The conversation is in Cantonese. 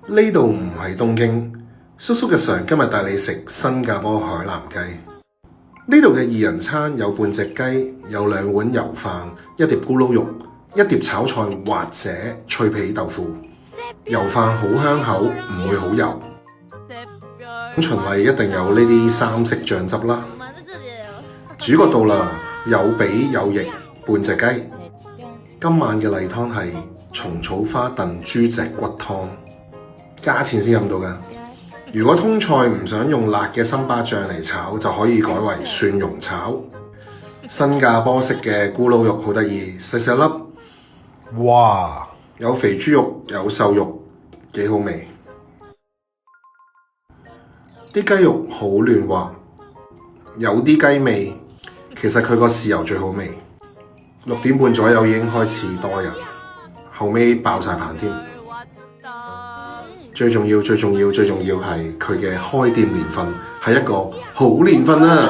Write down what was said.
呢度唔係東京，叔叔日常今日帶你食新加坡海南雞。呢度嘅二人餐有半隻雞，有2碗油飯，一碟咕嚕肉，一碟炒菜或者脆皮豆腐。油飯好香口，唔會好油。咁循例一定有呢啲三色醬汁啦。主角到啦，有髀有翼，半隻雞。今晚嘅例湯係蟲草花燉豬脊骨湯，加錢先飲到㗎。如果通菜唔想用辣嘅森巴醬嚟炒，就可以改為蒜蓉炒。新加坡式嘅咕嚕肉好得意，細細粒，哇！有肥豬肉，有瘦肉，幾好味。啲雞肉好嫩滑，有啲雞味。其實佢個豉油最好味。6點半左右已經開始多人，後尾爆晒棚添。最重要係佢嘅開店年份係一個好年份啊！